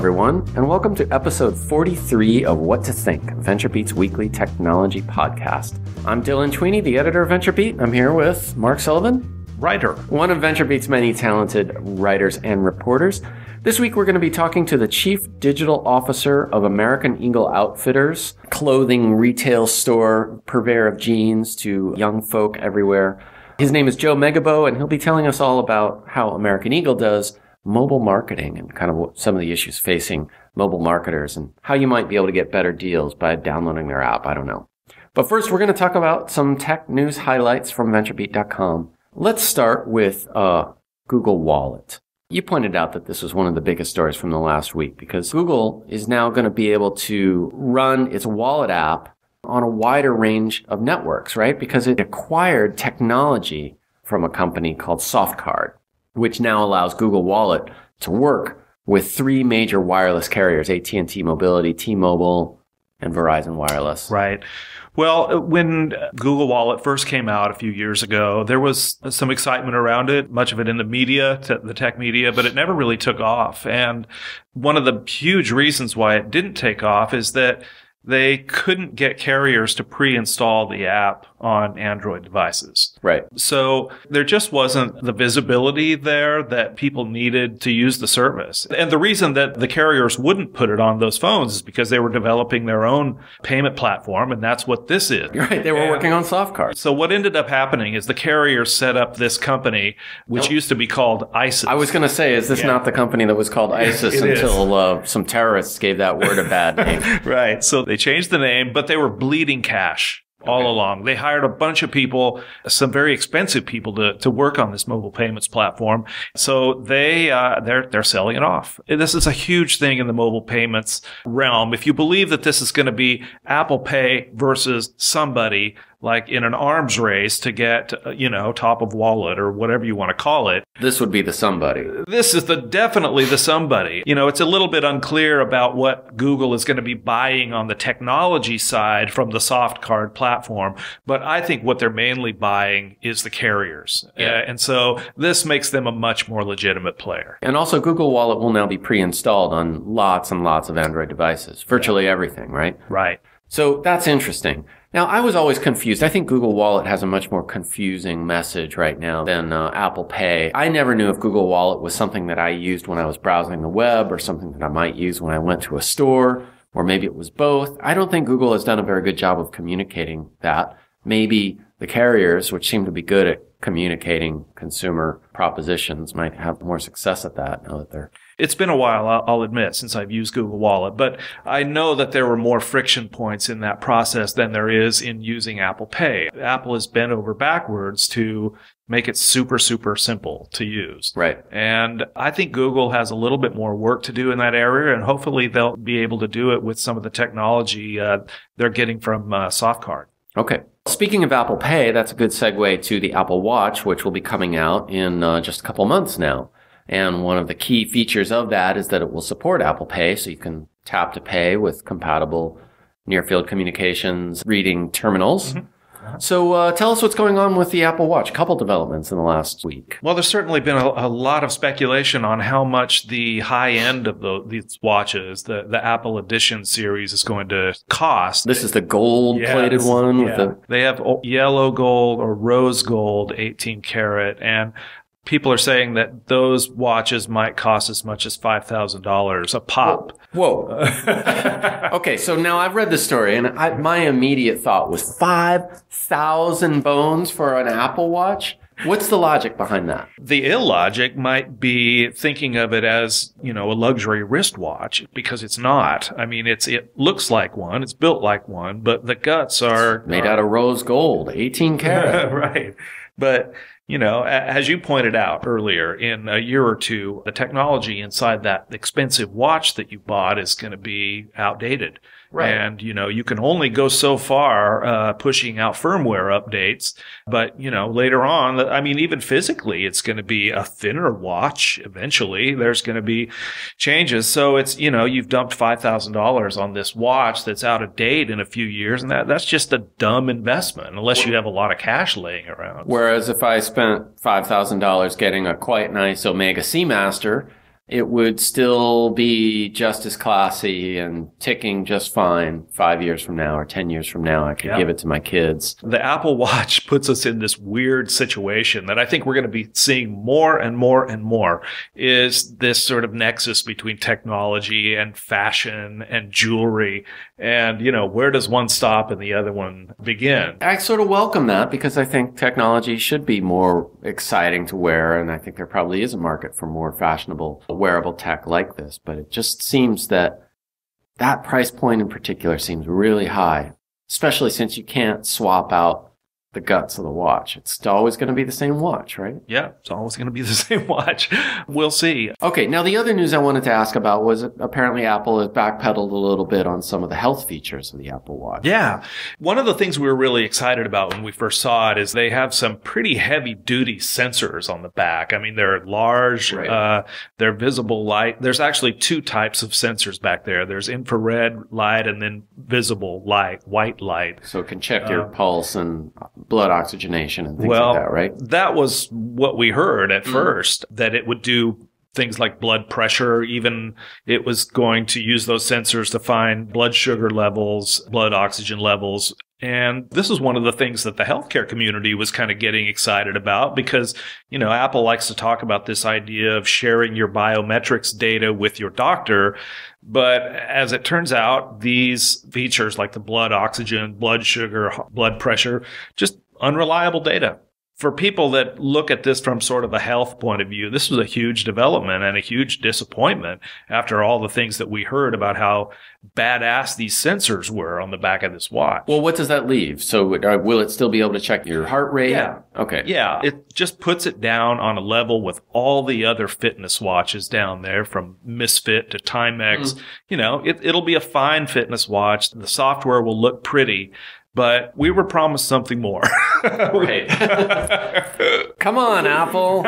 everyone, and welcome to episode 43 of What to Think, VentureBeat's weekly technology podcast. I'm Dylan Tweeney, the editor of VentureBeat. I'm here with Mark Sullivan, writer, one of VentureBeat's many talented writers and reporters. This week, we're going to be talking to the Chief Digital Officer of American Eagle Outfitters, clothing retail store, purveyor of jeans to young folk everywhere. His name is Joe Megibow, and he'll be telling us all about how American Eagle does mobile marketing and kind of what some of the issues facing mobile marketers and how you might be able to get better deals by downloading their app. I don't know. But first, we're going to talk about some tech news highlights from VentureBeat.com. Let's start with Google Wallet. You pointed out that this was one of the biggest stories from the last week because Google is now going to be able to run its wallet app on a wider range of networks, right? Because it acquired technology from a company called Softcard, which now allows Google Wallet to work with three major wireless carriers, AT&T Mobility, T-Mobile, and Verizon Wireless. Right. Well, when Google Wallet first came out a few years ago, there was some excitement around it, much of it in the media, the tech media, but it never really took off. And one of the huge reasons why it didn't take off is that they couldn't get carriers to pre-install the app on Android devices. Right. So there just wasn't the visibility there that people needed to use the service. And the reason that the carriers wouldn't put it on those phones is because they were developing their own payment platform, and that's what this is. Right. They were working on Softcard. So what ended up happening is the carriers set up this company, which used to be called ISIS. I was going to say, is this not the company that was called ISIS until some terrorists gave that word a bad name? Right. So they changed the name, but they were bleeding cash all along. They hired a bunch of people, some very expensive people to work on this mobile payments platform. So they're selling it off. This is a huge thing in the mobile payments realm. If you believe that this is going to be Apple Pay versus somebody like in an arms race to get, top of wallet or whatever you want to call it. This would be the somebody. This is definitely the somebody. It's a little bit unclear about what Google is going to be buying on the technology side from the Softcard platform, but I think what they're mainly buying is the carriers. Yeah. And so this makes them a much more legitimate player. And also Google Wallet will now be pre-installed on lots and lots of Android devices, virtually everything, right? Right. So that's interesting. Now, I was always confused. I think Google Wallet has a much more confusing message right now than Apple Pay. I never knew if Google Wallet was something that I used when I was browsing the web or something that I might use when I went to a store, or maybe it was both. I don't think Google has done a very good job of communicating that. Maybe the carriers, which seem to be good at communicating consumer propositions, might have more success at that now that they're... It's been a while, I'll admit, since I've used Google Wallet, but I know that there were more friction points in that process than there is in using Apple Pay. Apple has bent over backwards to make it super, super simple to use. Right. And I think Google has a little bit more work to do in that area, and hopefully they'll be able to do it with some of the technology they're getting from Softcard. Okay. Speaking of Apple Pay, that's a good segue to the Apple Watch, which will be coming out in just a couple months now. And one of the key features of that is that it will support Apple Pay, so you can tap to pay with compatible near-field communications reading terminals. Mm-hmm. So tell us what's going on with the Apple Watch. A couple developments in the last week. Well, there's certainly been a lot of speculation on how much the high end of these watches, the Apple Edition series, is going to cost. This is the gold-plated one? Yeah. They have yellow gold or rose gold, 18 karat, and people are saying that those watches might cost as much as $5,000 a pop. Whoa. Okay, so now I've read the story, and my immediate thought was 5,000 bones for an Apple Watch? What's the logic behind that? The illogic might be thinking of it as, a luxury wristwatch, because it's not. I mean, it looks like one, it's built like one, but the guts are made out of rose gold, 18 karat. Right. But, as you pointed out earlier, in a year or two, the technology inside that expensive watch that you bought is going to be outdated. Right. And, you can only go so far pushing out firmware updates. But, later on, even physically, it's going to be a thinner watch eventually. There's going to be changes. So it's, you've dumped $5,000 on this watch that's out of date in a few years. And that's just a dumb investment unless you have a lot of cash laying around. Whereas if I spent $5,000 getting a quite nice Omega Seamaster, it would still be just as classy and ticking just fine 5 years from now or 10 years from now. I could give it to my kids. The Apple Watch puts us in this weird situation that I think we're going to be seeing more and more and more, is this sort of nexus between technology and fashion and jewelry. And, you know, where does one stop and the other one begin? I sort of welcome that because I think technology should be more exciting to wear. And I think there probably is a market for more fashionable wearable tech like this. But it just seems that that price point in particular seems really high, especially since you can't swap out the guts of the watch. It's always going to be the same watch, right? Yeah, it's always going to be the same watch. We'll see. Okay, now the other news I wanted to ask about was apparently Apple has backpedaled a little bit on some of the health features of the Apple Watch. Yeah. One of the things we were really excited about when we first saw it is they have some pretty heavy-duty sensors on the back. I mean, they're large, right. They're visible light. There's actually two types of sensors back there. There's infrared light and then visible light, white light. So it can check your pulse and blood oxygenation and things like that, right? That was what we heard at first, that it would do things like blood pressure. Even it was going to use those sensors to find blood sugar levels, blood oxygen levels. And this is one of the things that the healthcare community was kind of getting excited about because, you know, Apple likes to talk about this idea of sharing your biometrics data with your doctor. But as it turns out, these features like the blood oxygen, blood sugar, blood pressure, just unreliable data. For people that look at this from sort of a health point of view, this was a huge development and a huge disappointment after all the things that we heard about how badass these sensors were on the back of this watch. Well, what does that leave? So will it still be able to check your heart rate? Yeah. Okay. Yeah. It just puts it down on a level with all the other fitness watches down there, from Misfit to Timex. You know, it'll be a fine fitness watch. The software will look pretty. But we were promised something more. Right. Come on, Apple.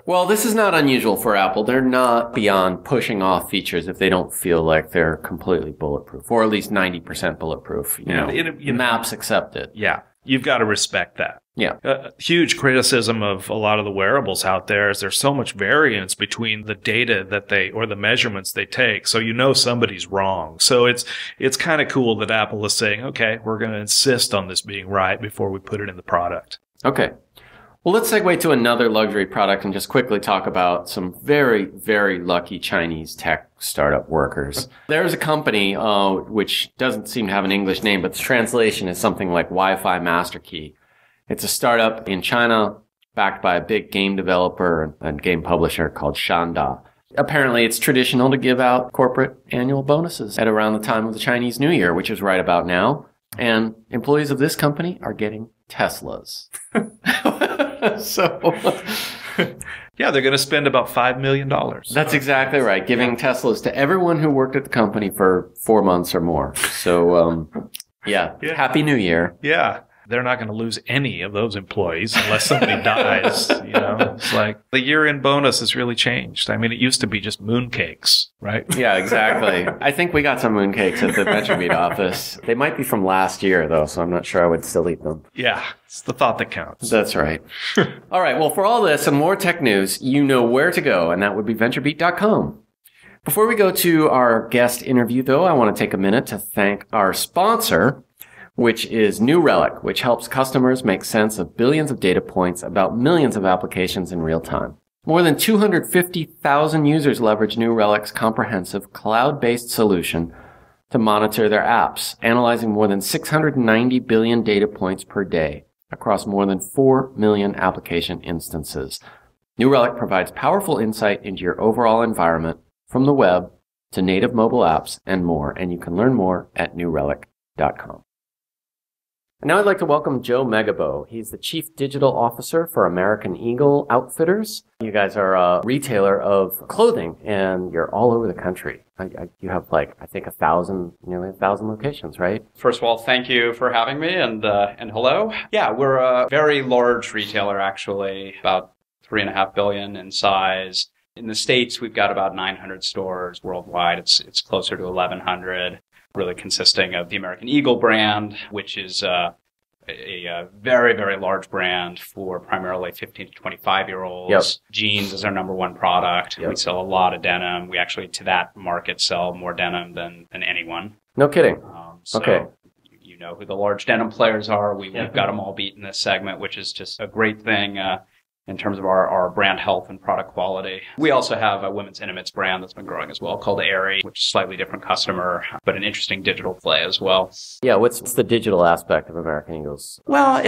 Well, this is not unusual for Apple. They're not beyond pushing off features if they don't feel like they're completely bulletproof, or at least 90% bulletproof. You know, Maps accept it. Yeah. You've got to respect that. Yeah. Huge criticism of a lot of the wearables out there is there's so much variance between the data that or the measurements they take. So you know somebody's wrong. So it's kind of cool that Apple is saying, okay, we're going to insist on this being right before we put it in the product. Okay. Well, let's segue to another luxury product and just quickly talk about some very, very lucky Chinese tech startup workers. There's a company which doesn't seem to have an English name, but the translation is something like Wi-Fi Master Key. It's a startup in China backed by a big game developer and game publisher called Shanda. Apparently, it's traditional to give out corporate annual bonuses at around the time of the Chinese New Year, which is right about now. And employees of this company are getting Teslas. Yeah, they're going to spend about $5 million. That's exactly right. Giving Teslas to everyone who worked at the company for 4 months or more. So, yeah. Happy New Year. Yeah. They're not going to lose any of those employees unless somebody dies. You know, it's like the year-end bonus has really changed. I mean, it used to be just mooncakes, right? Yeah, exactly. I think we got some mooncakes at the VentureBeat office. They might be from last year, though, so I'm not sure I would still eat them. Yeah, it's the thought that counts. That's right. All right, well, for all this and more tech news, you know where to go, and that would be VentureBeat.com. Before we go to our guest interview, though, I want to take a minute to thank our sponsor, which is New Relic, which helps customers make sense of billions of data points about millions of applications in real time. More than 250,000 users leverage New Relic's comprehensive cloud-based solution to monitor their apps, analyzing more than 690 billion data points per day across more than 4 million application instances. New Relic provides powerful insight into your overall environment, from the web to native mobile apps and more, and you can learn more at newrelic.com. And now I'd like to welcome Joe Megibow. He's the Chief Digital Officer for American Eagle Outfitters. You guys are a retailer of clothing, and you're all over the country. You have, I think, nearly 1,000 locations, right? First of all, thank you for having me, and hello. Yeah, we're a very large retailer, actually, about $3.5 billion in size. In the States, we've got about 900 stores. Worldwide, it's closer to 1,100. Really consisting of the American Eagle brand, which is a very, very large brand for primarily 15 to 25-year-olds. Yep. Jeans is our number one product. Yep. We sell a lot of denim. We actually, to that market, sell more denim than anyone. No kidding. Okay. You know who the large denim players are. We've got them all beat in this segment, which is just a great thing in terms of our brand health and product quality. We also have a women's intimates brand that's been growing as well called Aerie, which is a slightly different customer, but an interesting digital play as well. Yeah, what's the digital aspect of American Eagle's? Well,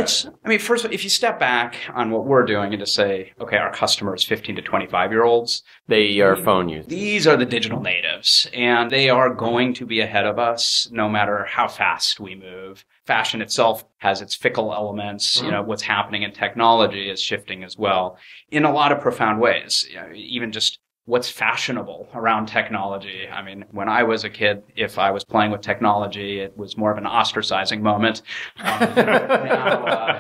first, if you step back on what we're doing and just say, okay, our customer is 15 to 25-year-olds. They are phone users. These are the digital natives, and they are going to be ahead of us no matter how fast we move. Fashion itself has its fickle elements. You know, what's happening in technology is shifting as well in a lot of profound ways. You know, even just what's fashionable around technology. I mean, when I was a kid, if I was playing with technology, it was more of an ostracizing moment.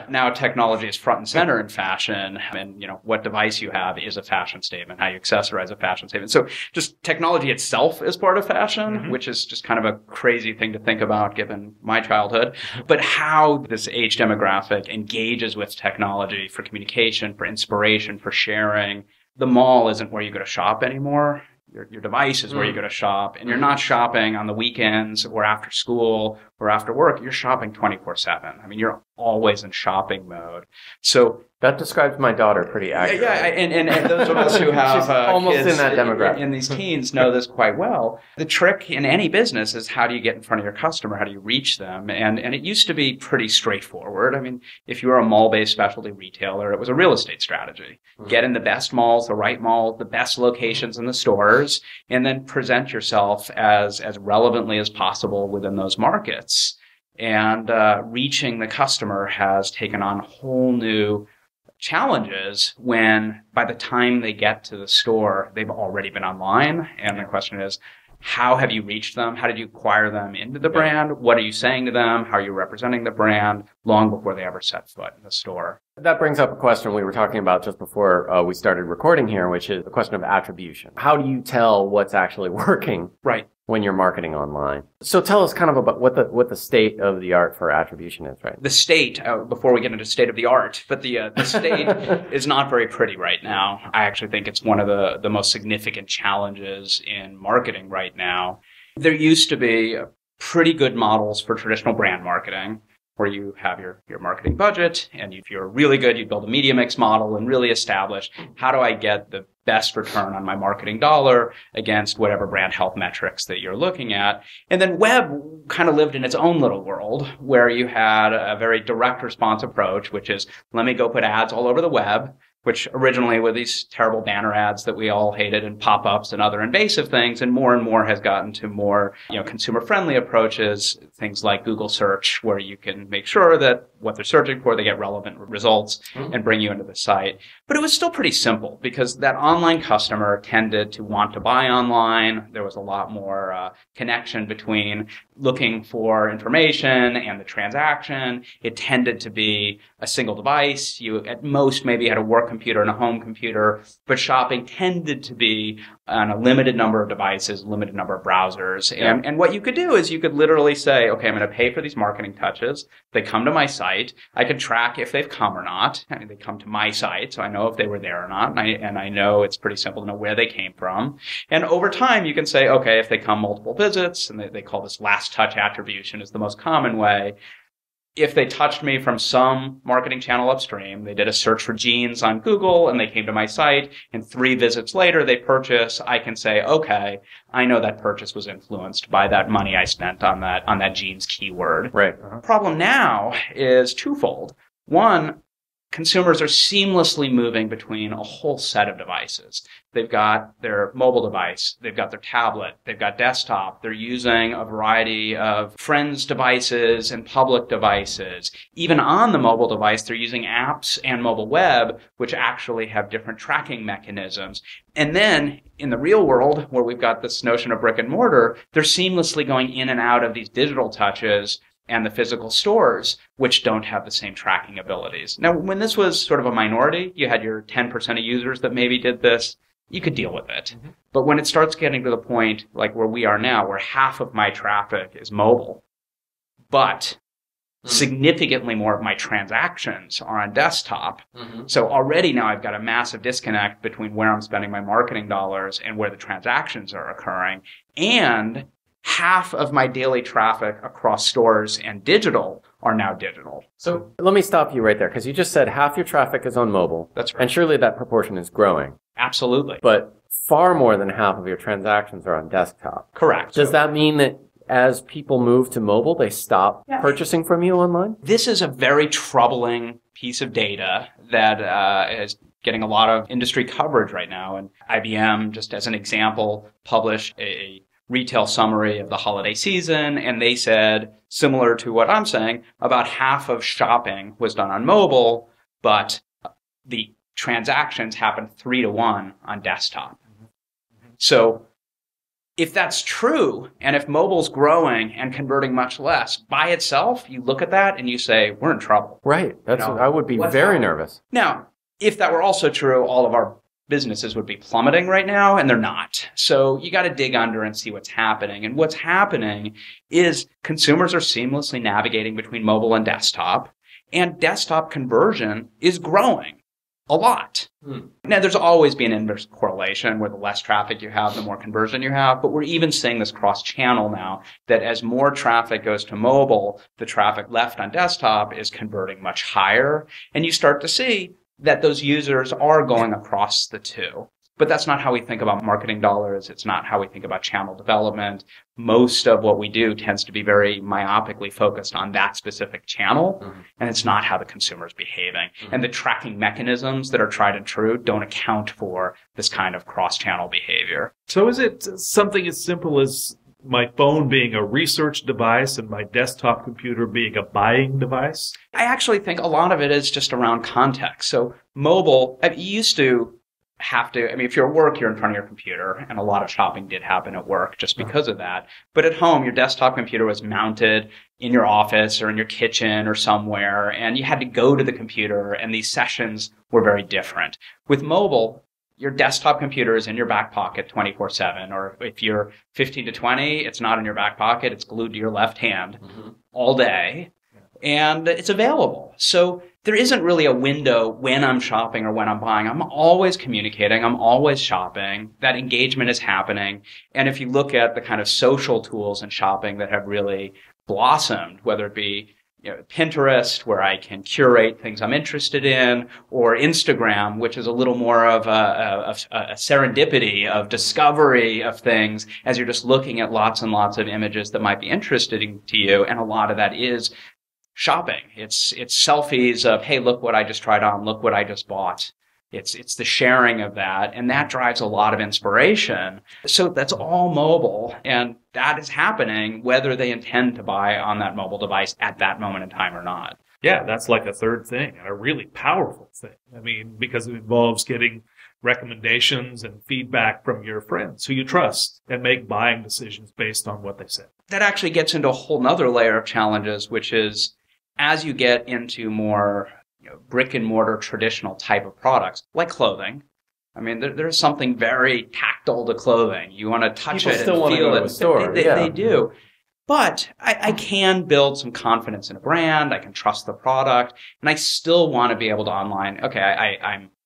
Now technology is front and center in fashion, and you know what device you have is a fashion statement. How you accessorize a fashion statement. So just technology itself is part of fashion, which is just kind of a crazy thing to think about given my childhood. But how this age demographic engages with technology for communication, for inspiration, for sharing. The mall isn't where you go to shop anymore. Your device is where you go to shop, and you're not shopping on the weekends or after school or after work. You're shopping 24/7. I mean, you're always in shopping mode. So that describes my daughter pretty accurately. Yeah, and those of us who have almost kids in that demographic. in these teens know this quite well. The trick in any business is how do you get in front of your customer? How do you reach them? And it used to be pretty straightforward. I mean, if you were a mall-based specialty retailer, it was a real estate strategy. Get in the best malls, the right malls, the best locations in the stores, and then present yourself as relevantly as possible within those markets. And reaching the customer has taken on whole new challenges when by the time they get to the store, they've already been online. And the question is, how have you reached them? How did you acquire them into the brand? What are you saying to them? How are you representing the brand long before they ever set foot in the store? That brings up a question we were talking about just before we started recording here, which is the question of attribution. How do you tell what's actually working when you're marketing online? So tell us kind of about what the state of the art for attribution is, right? The state, before we get into state of the art, but the state is not very pretty right now. I actually think it's one of the most significant challenges in marketing right now. There used to be pretty good models for traditional brand marketing, where you have your marketing budget, and if you're really good, you build a media mix model and really establish how do I get the best return on my marketing dollar against whatever brand health metrics that you're looking at. And then web kind of lived in its own little world where you had a very direct response approach, which is let me go put ads all over the web, which originally were these terrible banner ads that we all hated and pop-ups and other invasive things, and more has gotten to more, consumer-friendly approaches, things like Google search, where you can make sure that what they're searching for, they get relevant results and bring you into the site. But it was still pretty simple because that online customer tended to want to buy online. There was a lot more connection between looking for information and the transaction. It tended to be a single device. You at most maybe had a work computer and a home computer, but shopping tended to be on a limited number of devices, limited number of browsers. Yeah. And what you could do is you could literally say, okay, I'm going to pay for these marketing touches. They come to my site. I can track if they've come or not. I mean, they come to my site, so I know if they were there or not. And I know it's pretty simple to know where they came from. And over time, you can say, okay, if they come multiple visits, and they call this last touch attribution is the most common way. If they touched me from some marketing channel upstream, they did a search for jeans on Google and they came to my site, and 3 visits later they purchase, I can say, okay, I know that purchase was influenced by that money I spent on that jeans keyword. Right. Problem now is twofold. One, consumers are seamlessly moving between a whole set of devices. They've got their mobile device, they've got their tablet, they've got desktop, they're using a variety of friends' devices and public devices. Even on the mobile device, they're using apps and mobile web, which actually have different tracking mechanisms. And then in the real world, where we've got this notion of brick and mortar, they're seamlessly going in and out of these digital touches and the physical stores, which don't have the same tracking abilities. Now, when this was sort of a minority, you had your 10% of users that maybe did this, you could deal with it. But when it starts getting to the point like where we are now, where half of my traffic is mobile, but Significantly more of my transactions are on desktop. So already now I've got a massive disconnect between where I'm spending my marketing dollars and where the transactions are occurring. And half of my daily traffic across stores and digital are now digital. So let me stop you right there, because you just said half your traffic is on mobile. That's right. And surely that proportion is growing. Absolutely. But far more than half of your transactions are on desktop. Correct. Does that mean that as people move to mobile, they stop purchasing from you online? This is a very troubling piece of data that is getting a lot of industry coverage right now. And IBM, just as an example, published a retail summary of the holiday season, and they said, similar to what I'm saying, about half of shopping was done on mobile, but the transactions happened 3-to-1 on desktop. So if that's true, and if mobile's growing and converting much less, by itself, you look at that and you say, we're in trouble. Right. I would be very nervous. Now, if that were also true, all of our businesses would be plummeting right now, and they're not. So you got to dig under and see what's happening. And what's happening is consumers are seamlessly navigating between mobile and desktop conversion is growing a lot. Now, there's always been an inverse correlation where the less traffic you have, the more conversion you have. But we're even seeing this cross-channel now, that as more traffic goes to mobile, the traffic left on desktop is converting much higher. And you start to see that those users are going across the two. But that's not how we think about marketing dollars. It's not how we think about channel development. Most of what we do tends to be very myopically focused on that specific channel, and it's not how the consumer is behaving. And the tracking mechanisms that are tried and true don't account for this kind of cross-channel behavior. So is it something as simple as my phone being a research device and my desktop computer being a buying device? I actually think a lot of it is just around context. So mobile, you used to have to, if you're at work, you're in front of your computer, and a lot of shopping did happen at work just because of that. But at home, your desktop computer was mounted in your office or in your kitchen or somewhere, and you had to go to the computer, and these sessions were very different. With mobile, your desktop computer is in your back pocket 24/7, or if you're 15 to 20, it's not in your back pocket, it's glued to your left hand all day, and it's available. So there isn't really a window when I'm shopping or when I'm buying. I'm always communicating. I'm always shopping. That engagement is happening. And if you look at the kind of social tools in shopping that have really blossomed, whether it be Pinterest, where I can curate things I'm interested in, or Instagram, which is a little more of a serendipity of discovery of things as you're just looking at lots and lots of images that might be interesting to you. And a lot of that is shopping. It's selfies of, hey, look what I just tried on, look what I just bought. It's the sharing of that, and that drives a lot of inspiration. So that's all mobile, and that is happening whether they intend to buy on that mobile device at that moment in time or not. Yeah, that's like a third thing, and a really powerful thing. Because it involves getting recommendations and feedback from your friends who you trust and make buying decisions based on what they say. That actually gets into a whole nother layer of challenges, which is as you get into more brick and mortar traditional type of products, like clothing. There's something very tactile to clothing. You want to touch it and feel it. People still want to go to a store. They do. But I can build some confidence in a brand. I can trust the product. And I still want to be able to online. Okay,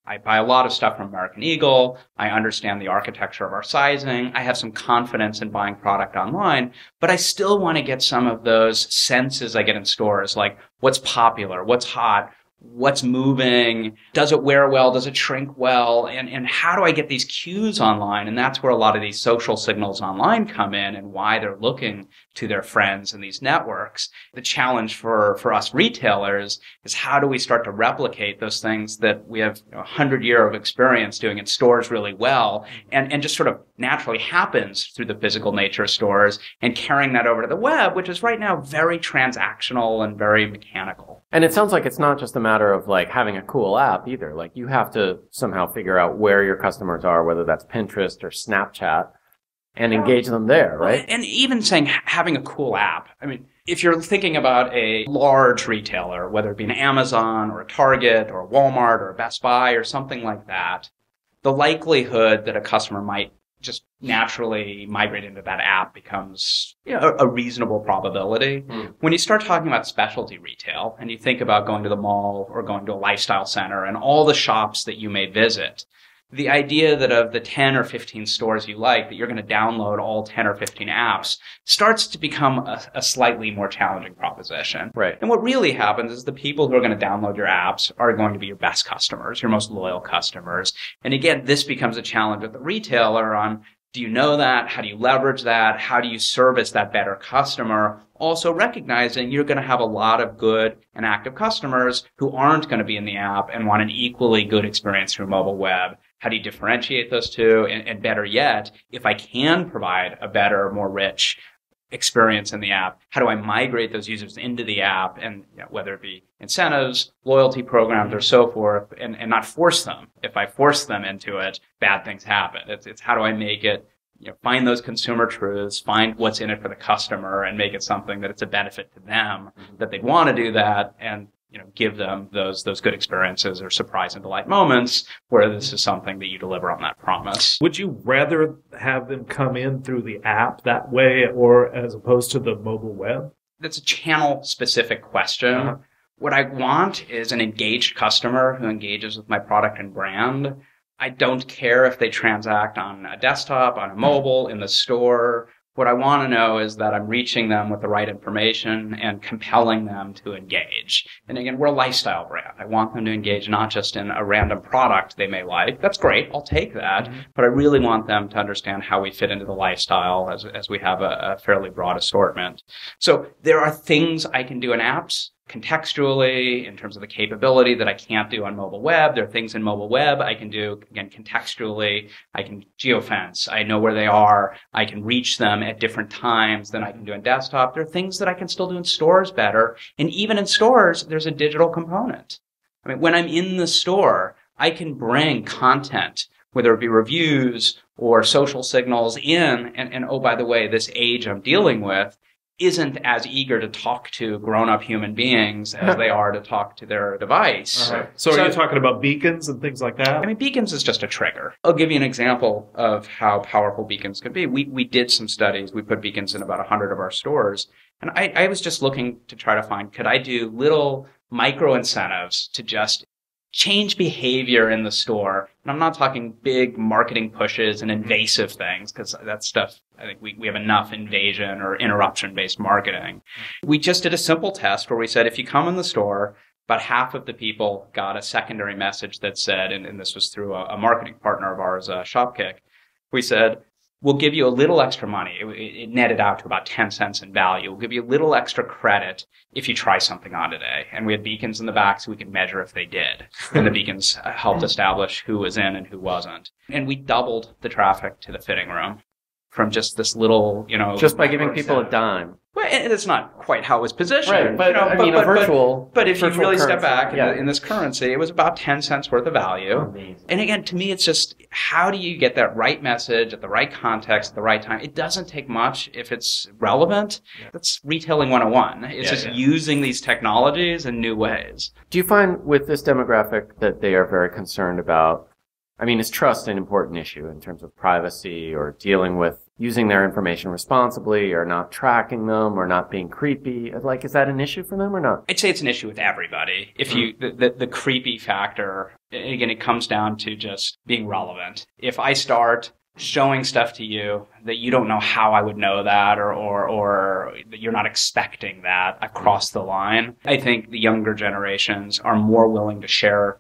I buy a lot of stuff from American Eagle. I understand the architecture of our sizing. I have some confidence in buying product online, but I still want to get some of those senses I get in stores, like what's popular, what's hot, what's moving, does it wear well, does it shrink well, and how do I get these cues online? And that's where a lot of these social signals online come in and why they're looking to their friends and these networks. The challenge for us retailers is how do we start to replicate those things that we have 100 years of experience doing in stores really well and just sort of naturally happens through the physical nature of stores, and carrying that over to the web, which is right now very transactional and very mechanical. And it sounds like it's not just a matter of like having a cool app either. Like you have to somehow figure out where your customers are, whether that's Pinterest or Snapchat, and engage them there, right? And even saying having a cool app. If you're thinking about a large retailer, whether it be an Amazon or a Target or a Walmart or a Best Buy or something like that, the likelihood that a customer might just naturally migrating to that app becomes a reasonable probability. When you start talking about specialty retail and you think about going to the mall or going to a lifestyle center and all the shops that you may visit, the idea that of the 10 or 15 stores you like, that you're going to download all 10 or 15 apps starts to become a slightly more challenging proposition. Right. And what really happens is the people who are going to download your apps are going to be your best customers, your most loyal customers. And again, this becomes a challenge with the retailer on, do you know that? How do you leverage that? How do you service that better customer? Also recognizing you're going to have a lot of good and active customers who aren't going to be in the app and want an equally good experience through mobile web. How do you differentiate those two? And better yet, if I can provide a better, more rich experience in the app, how do I migrate those users into the app, and whether it be incentives, loyalty programs, or so forth, and not force them. If I force them into it, bad things happen. It's how do I make it, find those consumer truths, find what's in it for the customer, and make it something that it's a benefit to them, that they'd want to do that, and give them those good experiences or surprise and delight moments where this is something that you deliver on that promise. Would you rather have them come in through the app that way or as opposed to the mobile web? That's a channel-specific question. What I want is an engaged customer who engages with my product and brand. I don't care if they transact on a desktop, on a mobile, in the store. What I want to know is that I'm reaching them with the right information and compelling them to engage. And again, we're a lifestyle brand. I want them to engage not just in a random product they may like. That's great. I'll take that. But I really want them to understand how we fit into the lifestyle as we have a fairly broad assortment. So there are things I can do in apps contextually in terms of the capability that I can't do on mobile web. There are things in mobile web I can do, again, contextually. I can geofence. I know where they are. I can reach them at different times than I can do in desktop. There are things that I can still do in stores better. And even in stores, there's a digital component. I mean, when I'm in the store, I can bring content, whether it be reviews or social signals in, and oh, by the way, this age I'm dealing with isn't as eager to talk to grown-up human beings as they are to talk to their device. So are you talking about beacons and things like that? I mean, beacons is just a trigger. I'll give you an example of how powerful beacons could be. We did some studies. We put beacons in about 100 of our stores. And I was just looking to try to find, could I do little micro incentives to just change behavior in the store? And I'm not talking big marketing pushes and invasive things, because that stuff, I think we have enough invasion or interruption-based marketing. We just did a simple test where we said, if you come in the store, about half of the people got a secondary message that said, and this was through a marketing partner of ours, Shopkick, we said, we'll give you a little extra money. It netted out to about 10 cents in value. We'll give you a little extra credit if you try something on today. And we had beacons in the back so we could measure if they did. And the beacons helped establish who was in and who wasn't. And we doubled the traffic to the fitting room from just this little, just by giving people a dime. Well, it's not quite how it was positioned. Right, but I mean, a virtual. But if you really currency. step back in this currency, it was about 10 cents worth of value. Amazing. And again, to me, it's just, how do you get that right message at the right context at the right time? It doesn't take much if it's relevant. That's retailing 101. It's using these technologies in new ways. Do you find with this demographic that they are very concerned about, I mean, is trust an important issue in terms of privacy or dealing with using their information responsibly or not tracking them or not being creepy? Like, is that an issue for them or not? I'd say it's an issue with everybody. If you, the creepy factor, again, it comes down to just being relevant. If I start showing stuff to you that you don't know how I would know that or that you're not expecting that, I've crossed the line. I think the younger generations are more willing to share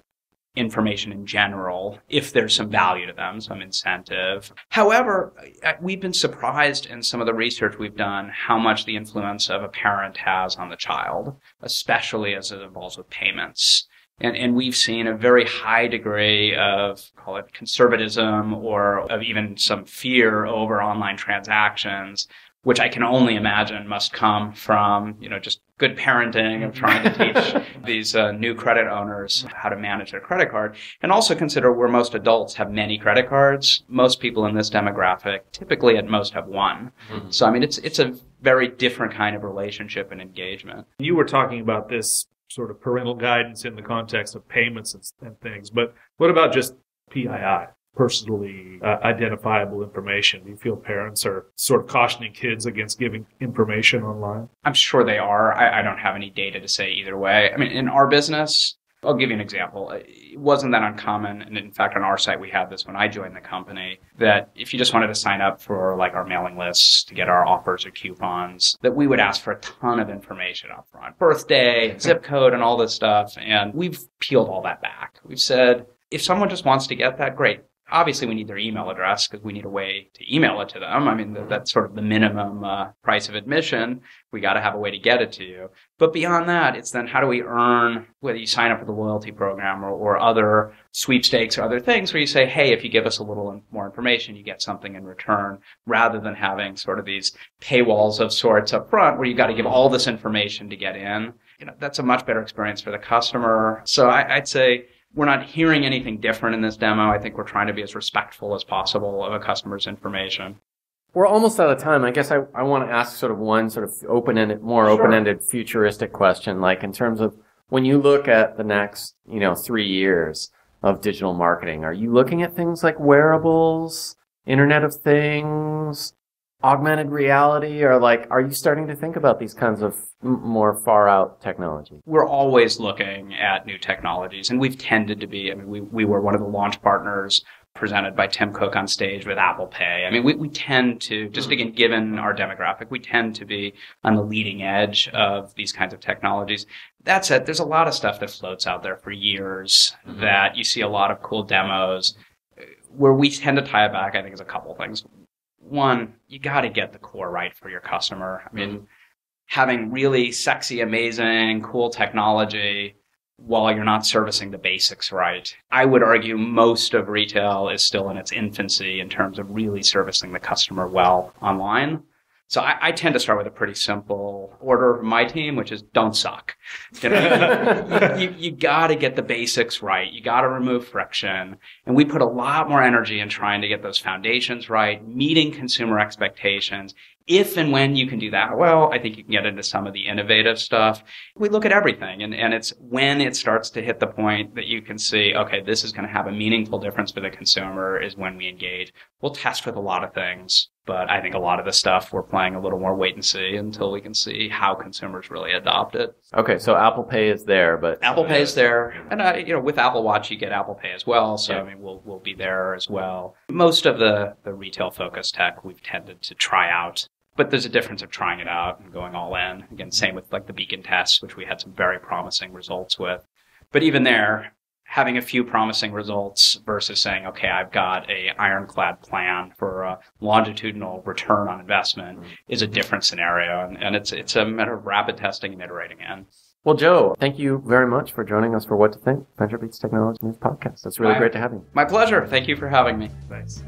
information in general if there's some value to them, some incentive. However, we've been surprised in some of the research we've done how much the influence of a parent has on the child, especially as it involves with payments. And we've seen a very high degree of, call it conservatism, or of even some fear over online transactions, which I can only imagine must come from, just good parenting of trying to teach these new credit owners how to manage their credit card. And also consider where most adults have many credit cards. Most people in this demographic typically at most have one. Mm-hmm. So, I mean, it's a very different kind of relationship and engagement. You were talking about this sort of parental guidance in the context of payments and things, but what about just PII? personally identifiable information? Do you feel parents are sort of cautioning kids against giving information online? I'm sure they are. I don't have any data to say either way. I mean, in our business, I'll give you an example. It wasn't that uncommon, and in fact, on our site, we had this when I joined the company, that if you just wanted to sign up for like our mailing lists to get our offers or coupons, that we would ask for a ton of information up front. Birthday, zip code, and all this stuff. And we've peeled all that back. We've said, if someone just wants to get that, great. Obviously, we need their email address because we need a way to email it to them. I mean, that's sort of the minimum price of admission. We got to have a way to get it to you. But beyond that, it's then how do we earn, whether you sign up for the loyalty program or other sweepstakes or other things where you say, hey, if you give us a little more information, you get something in return, rather than having sort of these paywalls of sorts up front where you got to give all this information to get in. You know, that's a much better experience for the customer. So I'd say, we're not hearing anything different in this demo. I think we're trying to be as respectful as possible of a customer's information. We're almost out of time. I guess I want to ask sort of one sort of open-ended futuristic question, like in terms of when you look at the next, 3 years of digital marketing, are you looking at things like wearables, Internet of Things, augmented reality, or are you starting to think about these kinds of more far out technology? We're always looking at new technologies, and we've tended to be. I mean, we were one of the launch partners presented by Tim Cook on stage with Apple Pay. I mean, we tend to, just again, given our demographic, we tend to be on the leading edge of these kinds of technologies. That said, there's a lot of stuff that floats out there for years that you see a lot of cool demos. Where we tend to tie it back, I think, is a couple things. One, you got to get the core right for your customer. I mean, having really sexy, amazing, cool technology while you're not servicing the basics right. I would argue most of retail is still in its infancy in terms of really servicing the customer well online. So I tend to start with a pretty simple order of my team, which is don't suck. You got to get the basics right. You got to remove friction. And we put a lot more energy in trying to get those foundations right, meeting consumer expectations. If and when you can do that well, I think you can get into some of the innovative stuff. We look at everything, and it's when it starts to hit the point that you can see, okay, this is going to have a meaningful difference for the consumer is when we engage. We'll test with a lot of things, but I think a lot of the stuff we're playing a little more wait and see until we can see how consumers really adopt it. Okay, so Apple Pay is there, but Apple Pay is there, and with Apple Watch you get Apple Pay as well. So yeah. I mean, we'll be there as well. Most of the retail focused tech we've tended to try out. But there's a difference of trying it out and going all in. Again, same with the beacon tests, which we had some very promising results with. But even there, having a few promising results versus saying, okay, I've got a ironclad plan for a longitudinal return on investment is a different scenario. And it's a matter of rapid testing and iterating in. Well, Joe, thank you very much for joining us for What to Think, VentureBeat's Technology News Podcast. It's really great to have you. My pleasure. Thank you for having me. Thanks.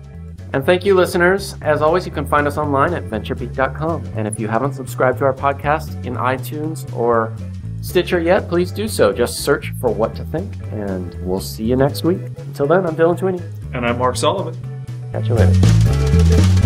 And thank you, listeners. As always, you can find us online at VentureBeat.com. And if you haven't subscribed to our podcast in iTunes or Stitcher yet, please do so. Just search for What to Think, and we'll see you next week. Until then, I'm Dylan Tweeney. And I'm Mark Sullivan. Catch you later.